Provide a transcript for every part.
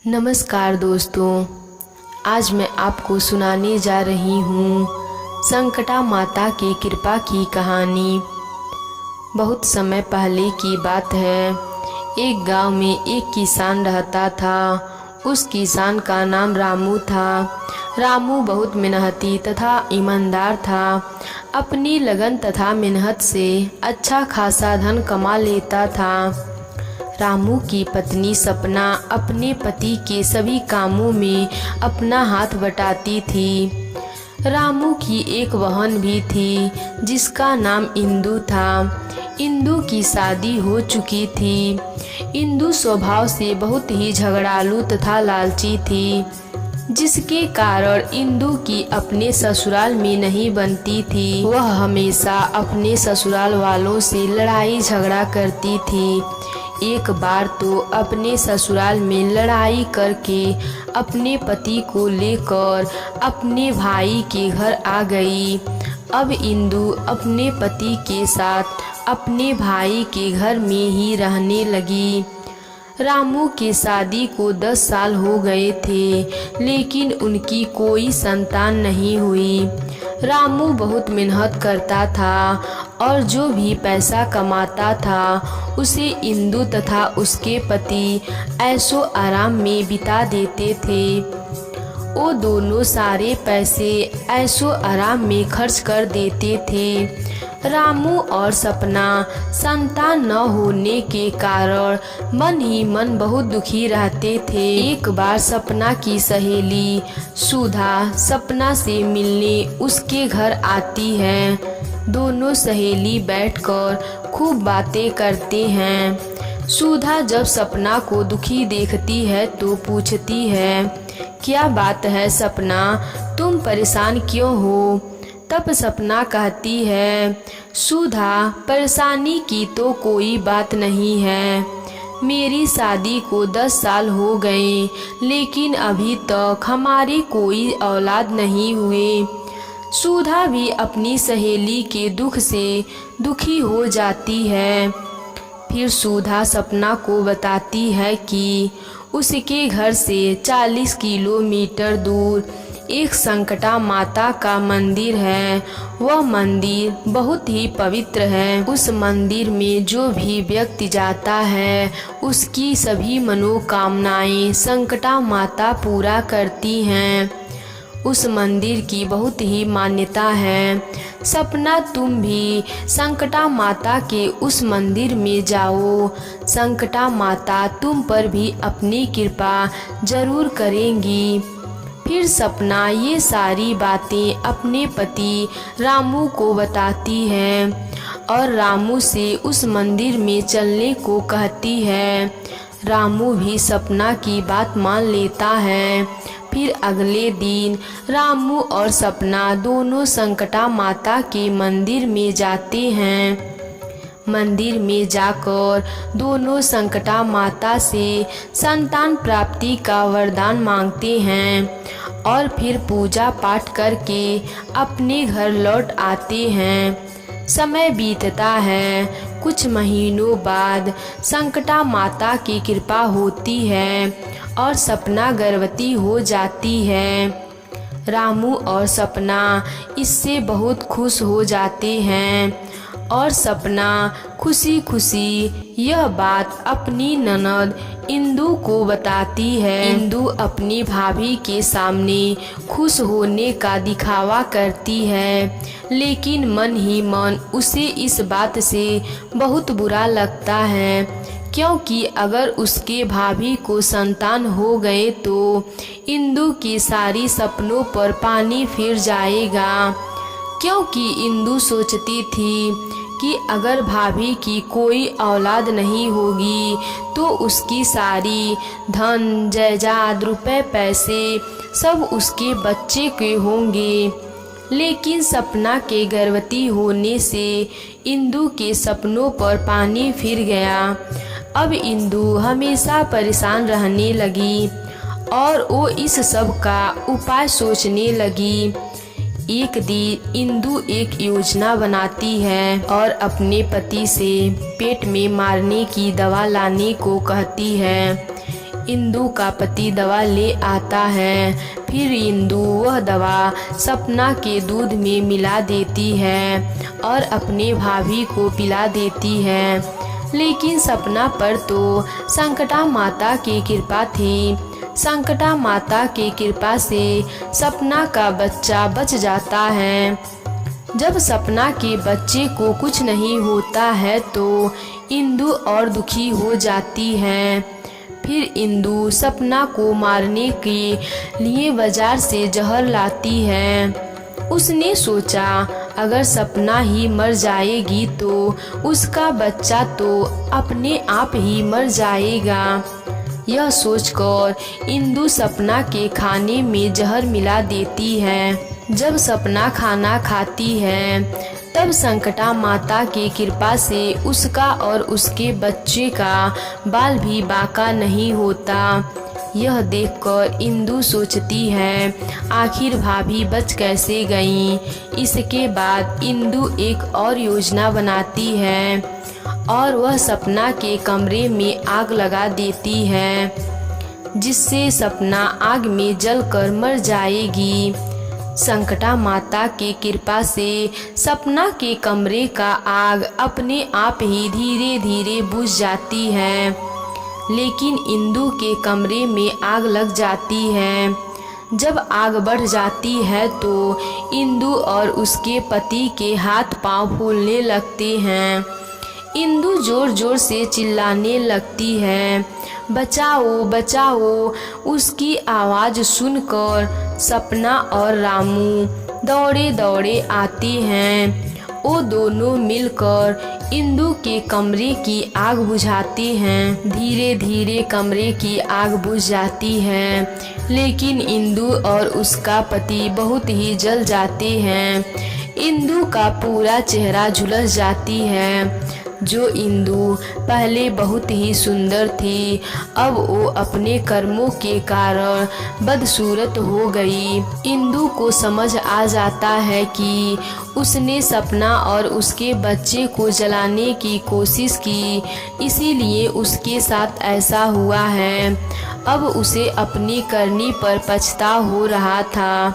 नमस्कार दोस्तों, आज मैं आपको सुनाने जा रही हूँ संकटा माता की कृपा की कहानी। बहुत समय पहले की बात है। एक गांव में एक किसान रहता था। उस किसान का नाम रामू था। रामू बहुत मेहनती तथा ईमानदार था। अपनी लगन तथा मेहनत से अच्छा खासा धन कमा लेता था। रामू की पत्नी सपना अपने पति के सभी कामों में अपना हाथ बटाती थी। रामू की एक बहन भी थी जिसका नाम इंदु था। इंदु की शादी हो चुकी थी। इंदु स्वभाव से बहुत ही झगड़ालू तथा लालची थी, जिसके कारण इंदु की अपने ससुराल में नहीं बनती थी। वह हमेशा अपने ससुराल वालों से लड़ाई झगड़ा करती थी। एक बार तो अपने ससुराल में लड़ाई करके अपने पति को लेकर अपने भाई के घर आ गई। अब इंदु अपने पति के साथ अपने भाई के घर में ही रहने लगी। रामू के शादी को 10 साल हो गए थे, लेकिन उनकी कोई संतान नहीं हुई। रामू बहुत मेहनत करता था और जो भी पैसा कमाता था उसे इंदु तथा उसके पति ऐशो आराम में बिता देते थे। वो दोनों सारे पैसे ऐशो आराम में खर्च कर देते थे। रामू और सपना संतान न होने के कारण मन ही मन बहुत दुखी रहते थे। एक बार सपना की सहेली सुधा सपना से मिलने उसके घर आती है। दोनों सहेली बैठकर खूब बातें करते हैं। सुधा जब सपना को दुखी देखती है तो पूछती है, क्या बात है सपना, तुम परेशान क्यों हो? तब सपना कहती है, सुधा परेशानी की तो कोई बात नहीं है। मेरी शादी को 10 साल हो गए, लेकिन अभी तक हमारी कोई औलाद नहीं हुए। सुधा भी अपनी सहेली के दुख से दुखी हो जाती है। फिर सुधा सपना को बताती है कि उसके घर से 40 किलोमीटर दूर एक संकटा माता का मंदिर है। वह मंदिर बहुत ही पवित्र है। उस मंदिर में जो भी व्यक्ति जाता है उसकी सभी मनोकामनाएं संकटा माता पूरा करती हैं। उस मंदिर की बहुत ही मान्यता है। सपना तुम भी संकटा माता के उस मंदिर में जाओ। संकटा माता तुम पर भी अपनी कृपा जरूर करेंगी। फिर सपना ये सारी बातें अपने पति रामू को बताती है और रामू से उस मंदिर में चलने को कहती है। रामू भी सपना की बात मान लेता है। फिर अगले दिन रामू और सपना दोनों संकटा माता के मंदिर में जाते हैं। मंदिर में जाकर दोनों संकटा माता से संतान प्राप्ति का वरदान मांगते हैं और फिर पूजा पाठ करके अपने घर लौट आते हैं। समय बीतता है। कुछ महीनों बाद संकटा माता की कृपा होती है और सपना गर्भवती हो जाती है। रामू और सपना इससे बहुत खुश हो जाते हैं और सपना खुशी खुशी यह बात अपनी ननद इंदु को बताती है। इंदु अपनी भाभी के सामने खुश होने का दिखावा करती है, लेकिन मन ही मन उसे इस बात से बहुत बुरा लगता है, क्योंकि अगर उसके भाभी को संतान हो गए तो इंदु के सारी सपनों पर पानी फिर जाएगा। क्योंकि इंदु सोचती थी कि अगर भाभी की कोई औलाद नहीं होगी तो उसकी सारी धन जायदाद रुपए पैसे सब उसके बच्चे के होंगे। लेकिन सपना के गर्भवती होने से इंदु के सपनों पर पानी फिर गया। अब इंदु हमेशा परेशान रहने लगी और वो इस सब का उपाय सोचने लगी। एक दिन इंदु एक योजना बनाती है और अपने पति से पेट में मारने की दवा लाने को कहती है। इंदु का पति दवा ले आता है। फिर इंदु वह दवा सपना के दूध में मिला देती है और अपने भाभी को पिला देती है। लेकिन सपना पर तो संकटा माता की कृपा थी। संकटा माता की कृपा से सपना का बच्चा बच जाता है। जब सपना के बच्चे को कुछ नहीं होता है तो इंदु और दुखी हो जाती है। फिर इंदु सपना को मारने के लिए बाजार से जहर लाती है। उसने सोचा अगर सपना ही मर जाएगी तो उसका बच्चा तो अपने आप ही मर जाएगा। यह सोचकर इंदु सपना के खाने में जहर मिला देती है। जब सपना खाना खाती है तब संकटा माता की कृपा से उसका और उसके बच्चे का बाल भी बांका नहीं होता। यह देखकर इंदु सोचती है आखिर भाभी बच कैसे गईं। इसके बाद इंदु एक और योजना बनाती है और वह सपना के कमरे में आग लगा देती है, जिससे सपना आग में जलकर मर जाएगी। संकटा माता की कृपा से सपना के कमरे का आग अपने आप ही धीरे धीरे बुझ जाती है। लेकिन इंदु के कमरे में आग लग जाती है। जब आग बढ़ जाती है तो इंदु और उसके पति के हाथ पांव फूलने लगते हैं। इंदु जोर जोर से चिल्लाने लगती है, बचाओ बचाओ। उसकी आवाज़ सुनकर सपना और रामू दौड़े दौड़े आते हैं। वो दोनों मिलकर इंदु के कमरे की आग बुझाते हैं। धीरे धीरे कमरे की आग बुझ जाती है, लेकिन इंदु और उसका पति बहुत ही जल जाते हैं। इंदु का पूरा चेहरा झुलस जाती है। जो इंदु पहले बहुत ही सुंदर थी, अब वो अपने कर्मों के कारण बदसूरत हो गई। इंदु को समझ आ जाता है कि उसने सपना और उसके बच्चे को जलाने की कोशिश की, इसीलिए उसके साथ ऐसा हुआ है। अब उसे अपनी करनी पर पछतावा हो रहा था।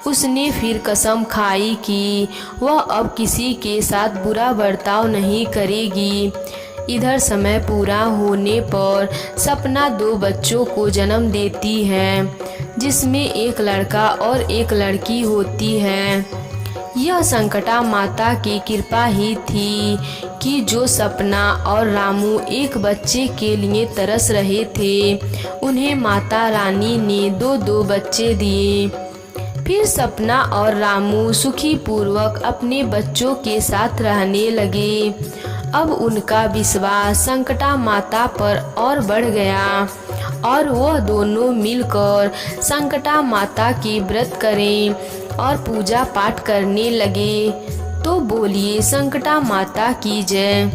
उसने फिर कसम खाई कि वह अब किसी के साथ बुरा बर्ताव नहीं करेगी। इधर समय पूरा होने पर सपना 2 बच्चों को जन्म देती है, जिसमें एक लड़का और एक लड़की होती है। यह संकटा माता की कृपा ही थी कि जो सपना और रामू एक बच्चे के लिए तरस रहे थे, उन्हें माता रानी ने 2-2 बच्चे दिए। फिर सपना और रामू सुखी पूर्वक अपने बच्चों के साथ रहने लगे। अब उनका विश्वास संकटा माता पर और बढ़ गया और वह दोनों मिलकर संकटा माता की व्रत करें और पूजा पाठ करने लगे। तो बोलिए संकटा माता की जय।